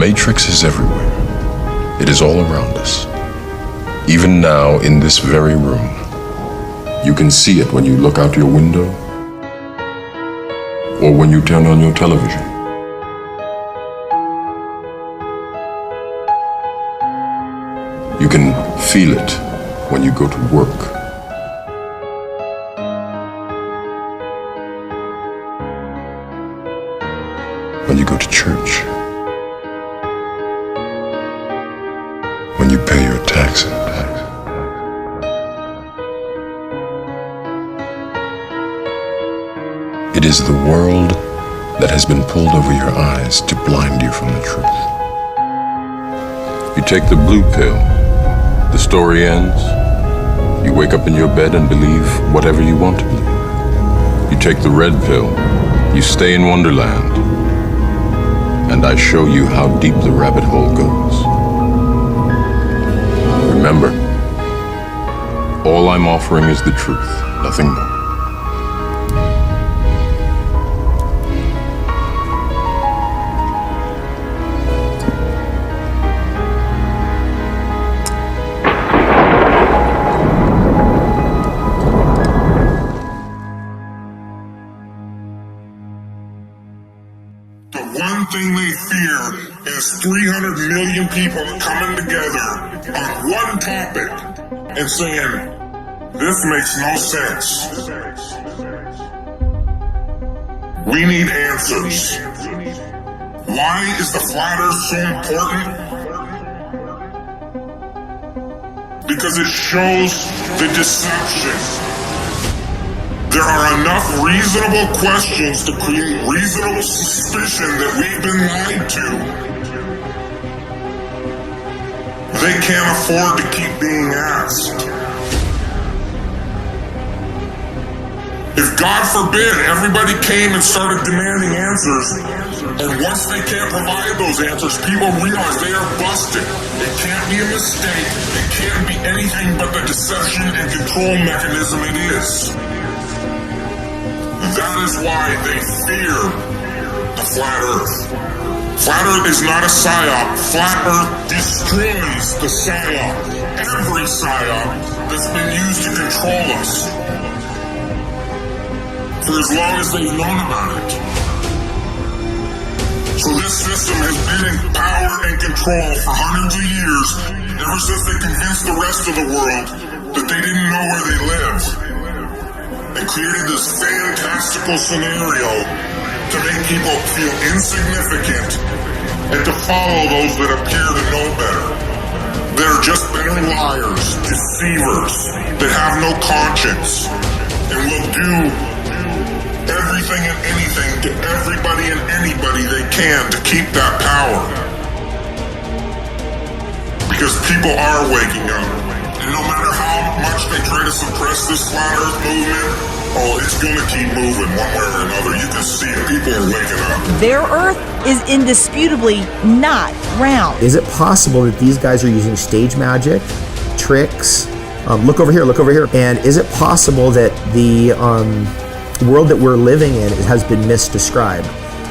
matrix is everywhere. It is all around us. Even now, in this very room, you can see it when you look out your window or when you turn on your television. You can feel it when you go to work. When you go to church. When you pay your taxes. It is the world that has been pulled over your eyes to blind you from the truth. You take the blue pill, the story ends. You wake up in your bed and believe whatever you want to believe. You take the red pill, you stay in Wonderland, and I show you how deep the rabbit hole goes. Remember, all I'm offering is the truth, nothing more. One thing they fear is 300 million people coming together on one topic and saying, this makes no sense. We need answers. Why is the flat earth so important? Because it shows the deception. There are enough reasonable questions to create reasonable suspicion that we've been lied to. They can't afford to keep being asked. If God forbid everybody came and started demanding answers, and once they can't provide those answers, people realize they are busted. It can't be a mistake. It can't be anything but the deception and control mechanism it is. That is why they fear the flat earth. Flat earth is not a psyop. Flat earth destroys the psyop. Every psyop that's been used to control us for as long as they've known about it. So this system has been in power and control for hundreds of years, ever since they convinced the rest of the world that they didn't know where they lived. And created this fantastical scenario to make people feel insignificant and to follow those that appear to know better. They're just better liars, deceivers, that have no conscience and will do everything and anything to everybody and anybody they can to keep that power. Because people are waking up. And no matter how much they try to suppress this flat earth movement, oh, it's going to keep moving one way or another. You can see it. People are waking up. Their earth is indisputably not round. Is it possible that these guys are using stage magic, tricks? Look over here, look over here. And is it possible that the world that we're living in has been misdescribed?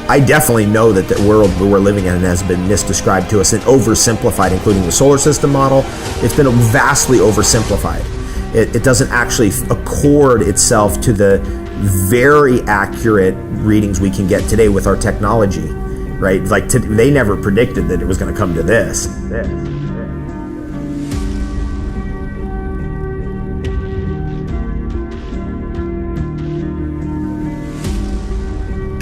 I definitely know that the world that we're living in has been misdescribed to us and oversimplified, including the solar system model. It's been vastly oversimplified. It doesn't actually accord itself to the very accurate readings we can get today with our technology, right? Like they never predicted that it was going to come to this.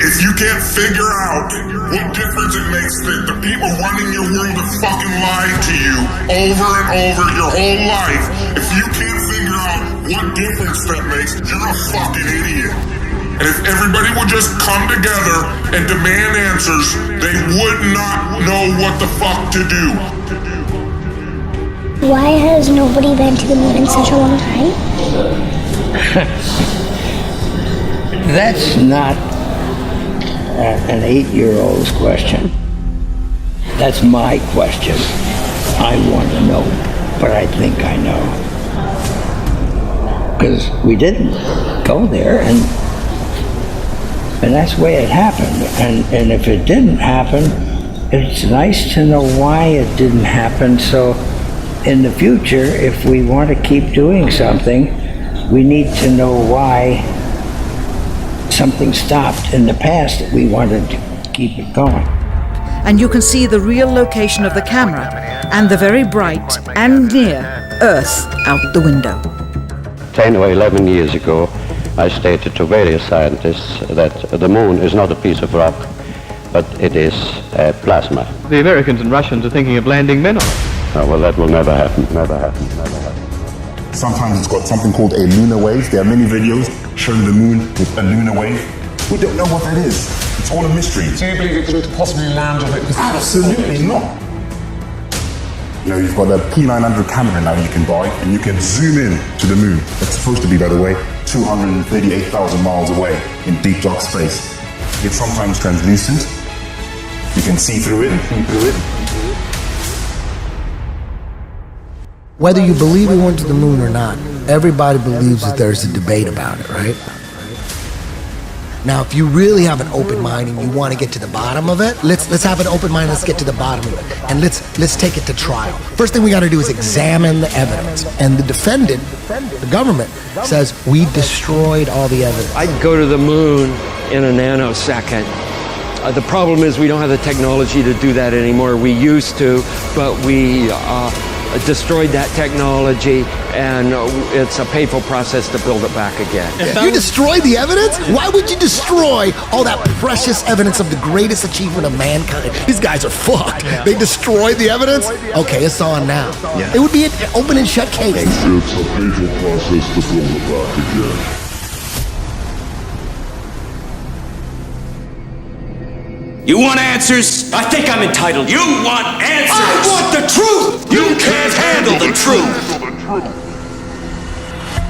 If you can't figure out what difference it makes that the people running your world have fucking lied to you over and over your whole life, if you can't figure out what difference that makes, you're a fucking idiot. And if everybody would just come together and demand answers, they would not know what the fuck to do. Why has nobody been to the moon in such a long time? That's not an 8-year-old's question. That's my question. I want to know, but I think I know. Because we didn't go there, and that's the way it happened. And if it didn't happen, it's nice to know why it didn't happen, so in the future, if we want to keep doing something, we need to know why something stopped in the past that we wanted to keep it going. And you can see the real location of the camera and the very bright and near Earth out the window. 10 or 11 years ago, I stated to various scientists that the moon is not a piece of rock, but it is plasma. The Americans and Russians are thinking of landing men on it. Oh, well, that will never happen, never happen, never happen. Sometimes it's got something called a lunar wave. There are many videos showing the moon with a lunar wave. We don't know what that is. It's all a mystery. Do you believe it could possibly land on it? Absolutely not. You know, you've got a P900 camera now you can buy, and you can zoom in to the moon. It's supposed to be, by the way, 238,000 miles away in deep dark space. It's sometimes translucent. You can see through it. Whether you believe we went to the moon or not, everybody believes that there's a debate about it, right? Now, if you really have an open mind and you want to get to the bottom of it, let's have an open mind. Let's get to the bottom of it, and let's take it to trial. First thing we got to do is examine the evidence. And the defendant, the government, says we destroyed all the evidence. I'd go to the moon in a nanosecond. The problem is we don't have the technology to do that anymore. We used to, but we destroyed that technology, and it's a painful process to build it back again. You destroyed the evidence? Why would you destroy all that precious evidence of the greatest achievement of mankind? These guys are fucked. They destroyed the evidence? Okay, it's on now. It would be an open and shut case. It's a painful process to build it back again. You want answers? I think I'm entitled. You want answers? I want the truth! You can't handle the truth!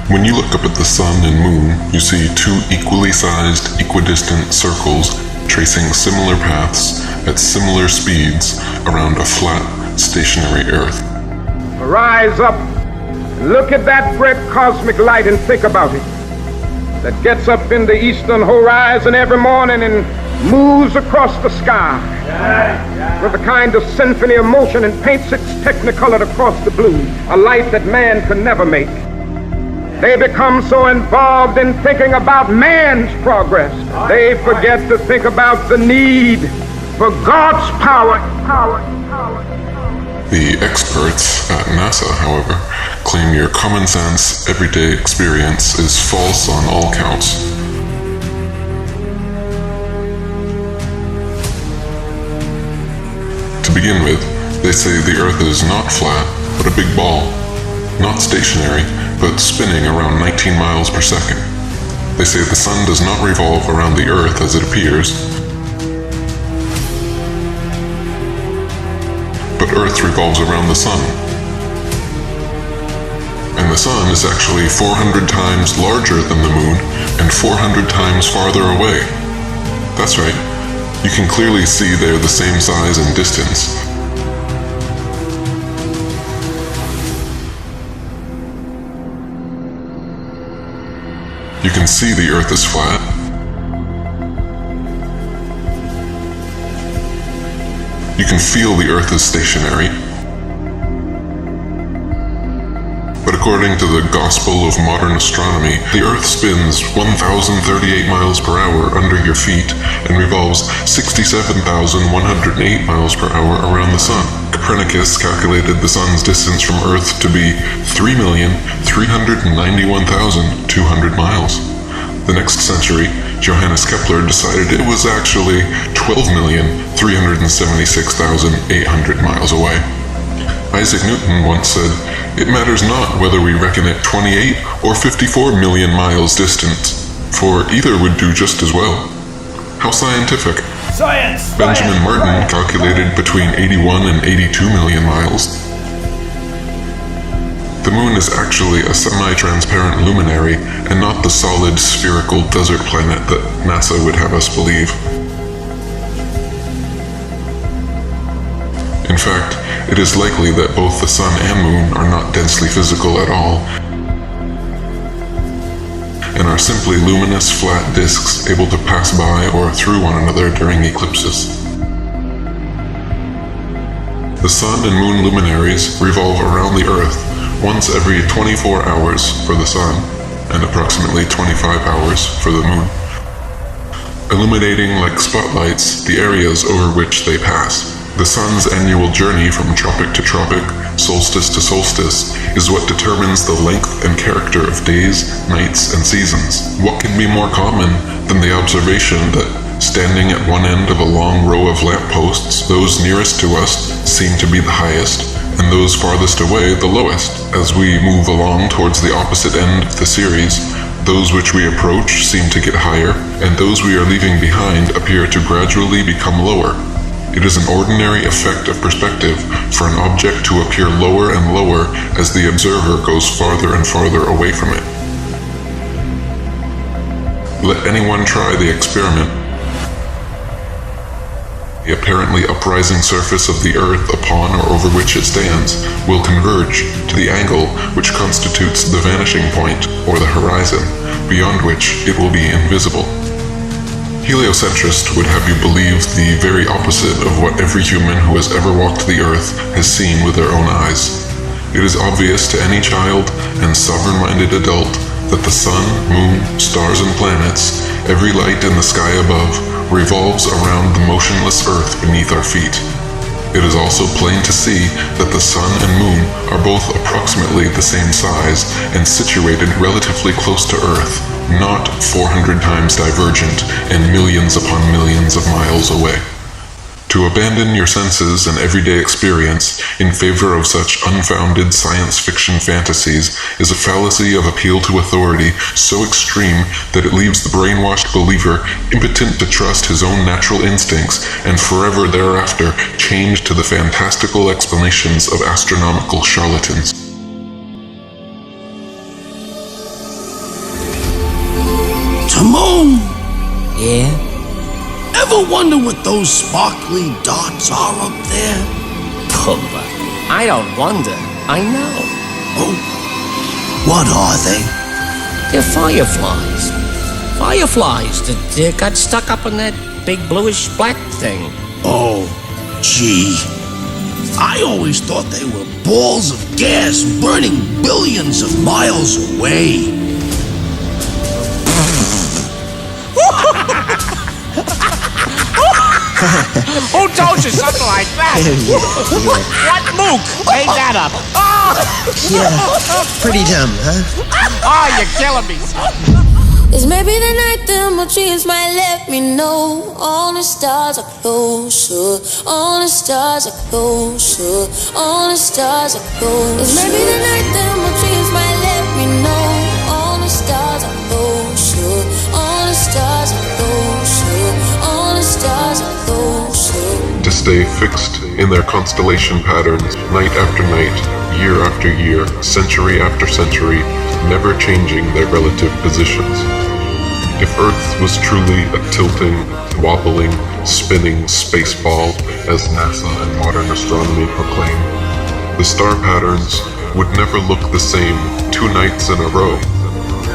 When you look up at the sun and moon, you see two equally sized, equidistant circles tracing similar paths at similar speeds around a flat, stationary Earth. Rise up, look at that great cosmic light and think about it. That gets up in the eastern horizon every morning and moves across the sky with a kind of symphony of motion and paints its technicolor across the blue, a light that man can never make. They become so involved in thinking about man's progress, they forget to think about the need for God's power. The experts at NASA, however, claim your common sense, everyday experience is false on all counts. To begin with, they say the Earth is not flat, but a big ball. Not stationary, but spinning around 19 miles per second. They say the Sun does not revolve around the Earth as it appears, but Earth revolves around the Sun. And the Sun is actually 400 times larger than the Moon and 400 times farther away. That's right. You can clearly see they're the same size and distance. You can see the Earth is flat. You can feel the Earth is stationary. But according to the Gospel of Modern Astronomy, the Earth spins 1,038 miles per hour under your feet and revolves 67,108 miles per hour around the Sun. Copernicus calculated the Sun's distance from Earth to be 3,391,200 miles. The next century, Johannes Kepler decided it was actually 12,376,800 miles away. Isaac Newton once said, "It matters not whether we reckon it 28 or 54 million miles distant, for either would do just as well." How scientific. Science! Benjamin Martin calculated between 81 and 82 million miles. The moon is actually a semi-transparent luminary and not the solid spherical desert planet that NASA would have us believe. In fact, it is likely that both the sun and moon are not densely physical at all, and are simply luminous flat disks able to pass by or through one another during eclipses. The sun and moon luminaries revolve around the Earth once every 24 hours for the sun and approximately 25 hours for the moon, illuminating like spotlights the areas over which they pass. The sun's annual journey from tropic to tropic, solstice to solstice, is what determines the length and character of days, nights, and seasons. What can be more common than the observation that, standing at one end of a long row of lampposts, those nearest to us seem to be the highest, and those farthest away the lowest. As we move along towards the opposite end of the series, those which we approach seem to get higher, and those we are leaving behind appear to gradually become lower. It is an ordinary effect of perspective for an object to appear lower and lower as the observer goes farther and farther away from it. Let anyone try the experiment. The apparently uprising surface of the Earth upon or over which it stands will converge to the angle which constitutes the vanishing point or the horizon, beyond which it will be invisible. Heliocentrists would have you believe the very opposite of what every human who has ever walked the Earth has seen with their own eyes. It is obvious to any child and sovereign-minded adult that the sun, moon, stars, and planets, every light in the sky above, revolves around the motionless Earth beneath our feet. It is also plain to see that the sun and moon are both approximately the same size and situated relatively close to Earth, not 400 times divergent and millions upon millions of miles away. To abandon your senses and everyday experience in favor of such unfounded science fiction fantasies is a fallacy of appeal to authority so extreme that it leaves the brainwashed believer impotent to trust his own natural instincts and forever thereafter chained to the fantastical explanations of astronomical charlatans. Timon! Yeah? Ever wonder what those sparkly dots are up there? Pumba, I don't wonder. I know. Oh, what are they? They're fireflies. Fireflies that got stuck up in that big bluish-black thing. Oh, gee. I always thought they were balls of gas burning billions of miles away. Who told you something like that? What mook made that up? Yeah, pretty dumb, huh? Oh, you're killing me. It's maybe the night that my dreams might let me know all the stars are closer, all the stars are closer, all the stars are closer. It's maybe the night that my dreams might let me know all the stars are closer, all the stars are closer, all the stars are closer. To stay fixed in their constellation patterns, night after night, year after year, century after century, never changing their relative positions. If Earth was truly a tilting, wobbling, spinning space ball, as NASA and modern astronomy proclaim, the star patterns would never look the same 2 nights in a row,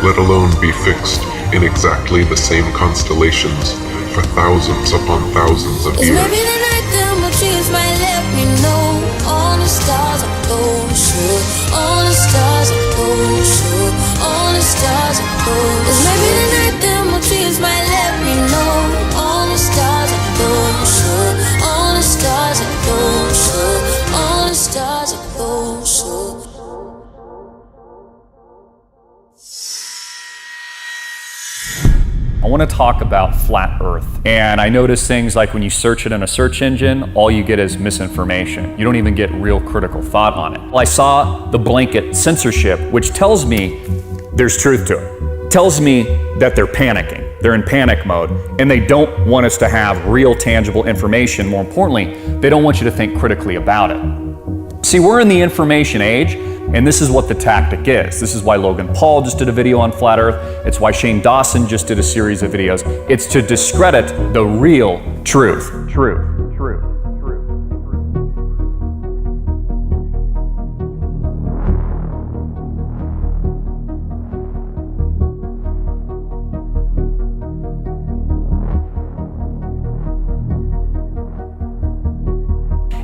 let alone be fixed in exactly the same constellations for thousands upon thousands of years. Maybe the night that my dreams might let me know all the stars are closer, all the stars are closer, all the stars are closer. Maybe the night that my dreams might let me know all the stars are closer, all the stars are closer, all the stars are closer. I want to talk about flat Earth. And I notice things like when you search it in a search engine, all you get is misinformation. You don't even get real critical thought on it. I saw the blanket censorship, which tells me there's truth to it. It tells me that they're panicking. They're in panic mode, and they don't want us to have real tangible information. More importantly, they don't want you to think critically about it. See, we're in the information age, and this is what the tactic is. This is why Logan Paul just did a video on flat Earth. It's why Shane Dawson just did a series of videos. It's to discredit the real truth.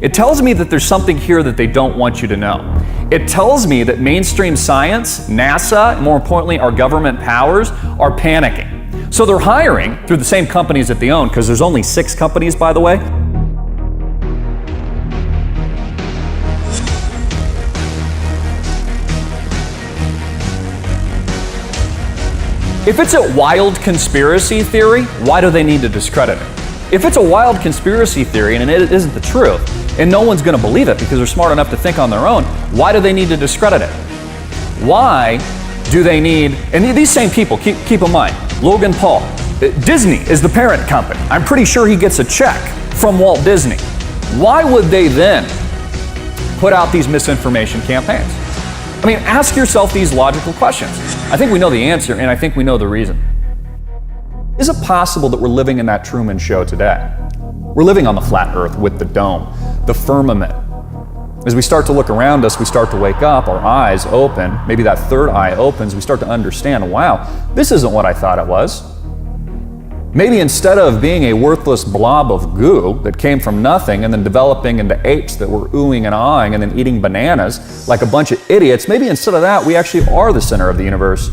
It tells me that there's something here that they don't want you to know. It tells me that mainstream science, NASA, and more importantly, our government powers are panicking. So they're hiring through the same companies that they own, because there's only 6 companies, by the way. If it's a wild conspiracy theory, why do they need to discredit it? If it's a wild conspiracy theory and it isn't the truth, and no one's going to believe it because they're smart enough to think on their own, why do they need to discredit it? Why do they need, and these same people, keep in mind, Logan Paul, Disney is the parent company. I'm pretty sure he gets a check from Walt Disney. Why would they then put out these misinformation campaigns? I mean, ask yourself these logical questions. I think we know the answer, and I think we know the reason. Is it possible that we're living in that Truman Show today? We're living on the flat earth with the dome, the firmament. As we start to look around us, we start to wake up, our eyes open, maybe that third eye opens, we start to understand, wow, this isn't what I thought it was. Maybe instead of being a worthless blob of goo that came from nothing and then developing into apes that were oohing and ahhing and then eating bananas like a bunch of idiots, maybe instead of that, we actually are the center of the universe.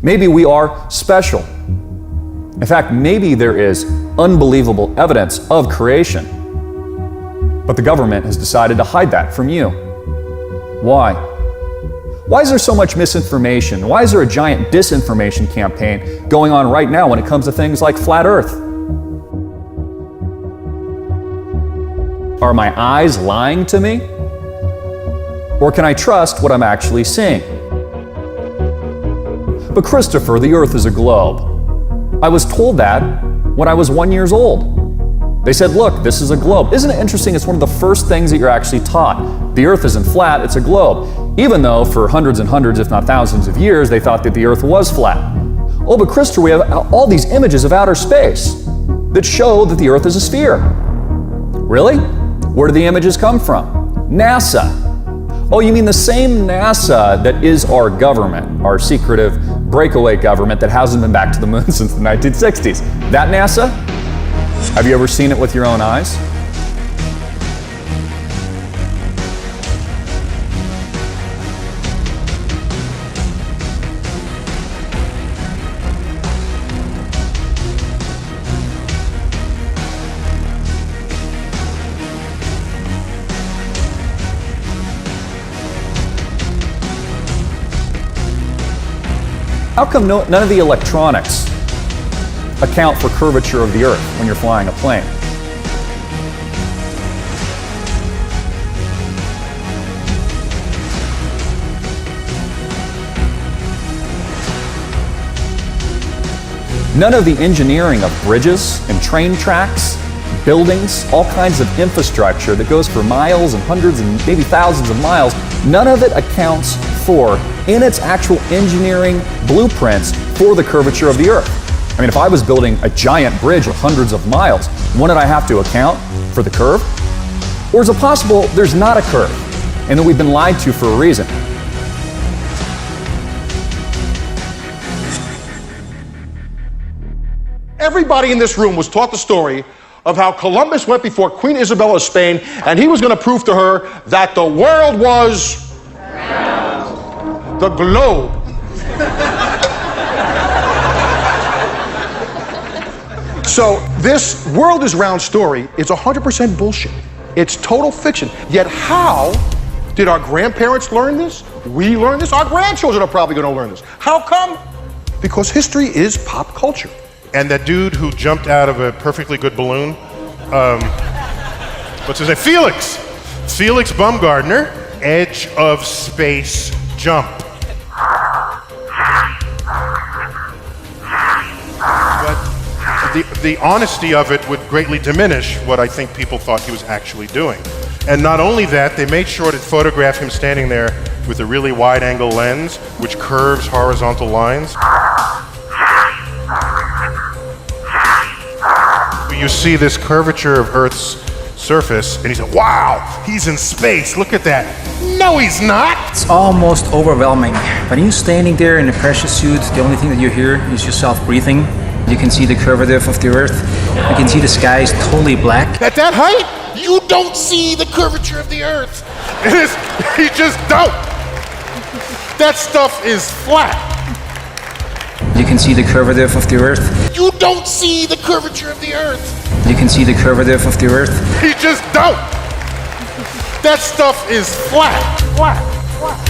Maybe we are special. In fact, maybe there is unbelievable evidence of creation, but the government has decided to hide that from you. Why? Why is there so much misinformation? Why is there a giant disinformation campaign going on right now when it comes to things like flat Earth? Are my eyes lying to me? Or can I trust what I'm actually seeing? But Christopher, the Earth is a globe. I was told that when I was 1 year old. They said, look, this is a globe. Isn't it interesting? It's one of the first things that you're actually taught. The Earth isn't flat, it's a globe. Even though for hundreds and hundreds, if not thousands of years, they thought that the Earth was flat. Oh, but Christopher, we have all these images of outer space that show that the Earth is a sphere. Really? Where do the images come from? NASA. Oh, you mean the same NASA that is our government, our secretive breakaway government that hasn't been back to the moon since the 1960s. That NASA? Have you ever seen it with your own eyes? How come none of the electronics account for curvature of the Earth when you're flying a plane? None of the engineering of bridges and train tracks, buildings, all kinds of infrastructure that goes for miles and hundreds and maybe thousands of miles, none of it accounts for, in its actual engineering blueprints, for the curvature of the Earth. I mean, if I was building a giant bridge of hundreds of miles, wouldn't I have to account for the curve? Or is it possible there's not a curve and that we've been lied to for a reason? Everybody in this room was taught the story of how Columbus went before Queen Isabella of Spain and he was going to prove to her that the world was the globe. So this world is round story is 100% bullshit. It's total fiction. Yet how did our grandparents learn this? We learned this? Our grandchildren are probably going to learn this. How come? Because history is pop culture. And that dude who jumped out of a perfectly good balloon, what's his name? Felix Baumgartner, edge of space jump. But the honesty of it would greatly diminish what I think people thought he was actually doing. And not only that, they made sure to photograph him standing there with a really wide-angle lens, which curves horizontal lines. You see this curvature of Earth's surface, and he said, wow, he's in space, look at that. No, he's not. It's almost overwhelming. When you're standing there in a pressure suit, the only thing that you hear is yourself breathing. You can see the curvature of the Earth. You can see the sky is totally black. At that height, You don't see the curvature of the earth. You just don't. That stuff is flat. You can see the curvature of the earth. You don't see the curvature of the earth. You can see the curvature of the earth. You just don't. That stuff is flat. Flat. Flat.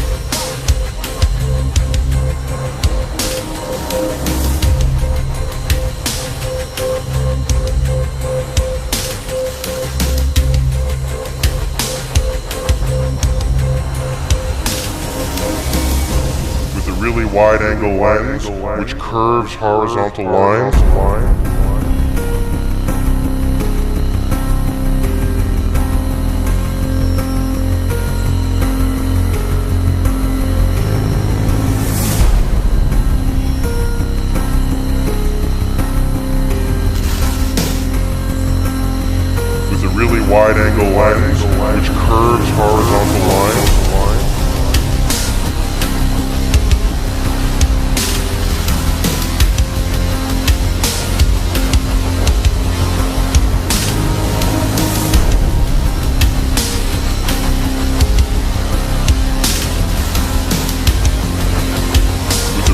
Really wide-angle lens, which curves horizontal lines. With a really wide-angle lens, which curves horizontal lines.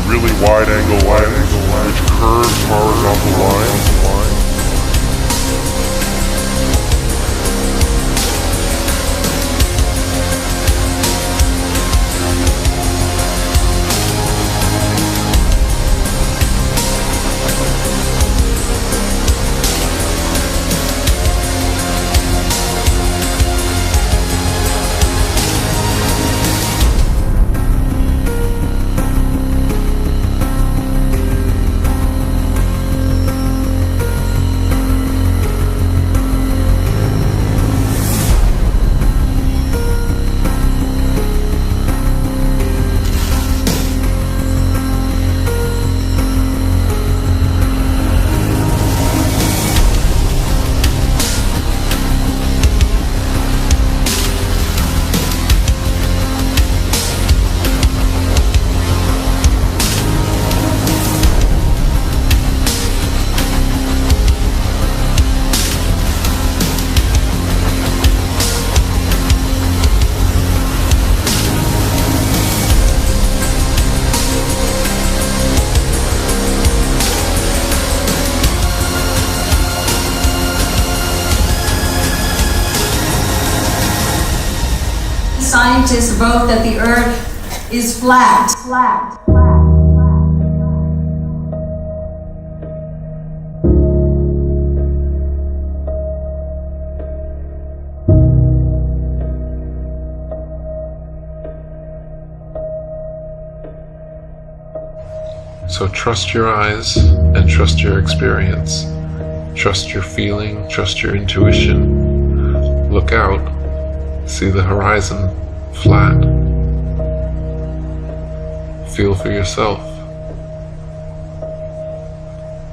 Really wide-angle lens, which curves horizontal lines. Scientists wrote that the Earth is flat. So trust your eyes and trust your experience. Trust your feeling, trust your intuition. Look out, see the horizon flat. Feel for yourself.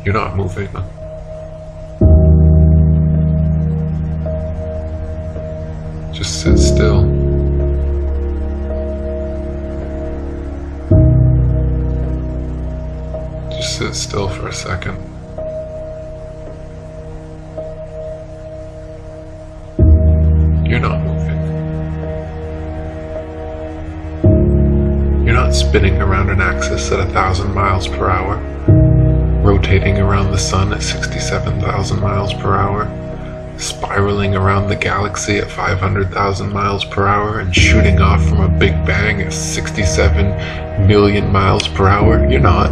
You're not moving. Just sit still. Just sit still for a second. You're not moving. You're not spinning around an axis at 1,000 miles per hour, rotating around the sun at 67,000 miles per hour, spiraling around the galaxy at 500,000 miles per hour, and shooting off from a Big Bang at 67 million miles per hour. You're not.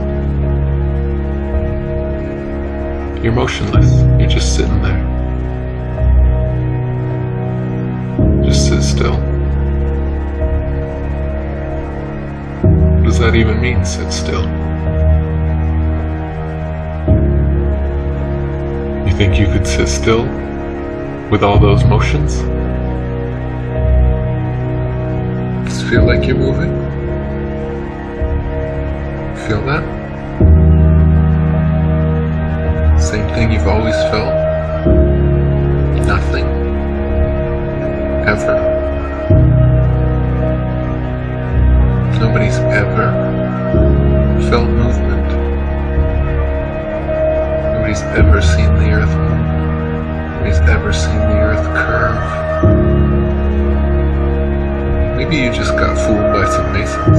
You're motionless. You're just sitting there. Just sit still. What does that even mean, sit still? You think you could sit still with all those motions? Does it feel like you're moving? Feel that? Same thing you've always felt? Nothing? Ever? Nobody's ever felt movement. Nobody's ever seen the earth move. Nobody's ever seen the earth curve. Maybe you just got fooled by some Masons.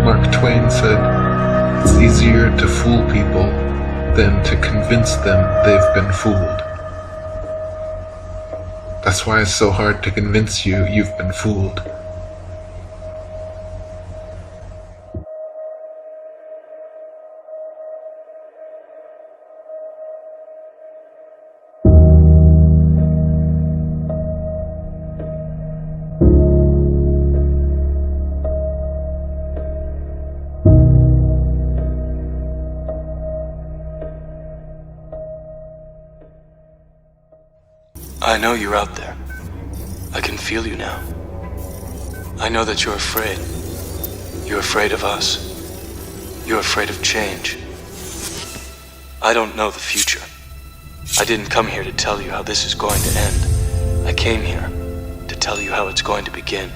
Mark Twain said, "It's easier to fool people than to convince them they've been fooled." That's why it's so hard to convince you you've been fooled. I know you're out there. I can feel you now. I know that you're afraid. You're afraid of us. You're afraid of change. I don't know the future. I didn't come here to tell you how this is going to end. I came here to tell you how it's going to begin.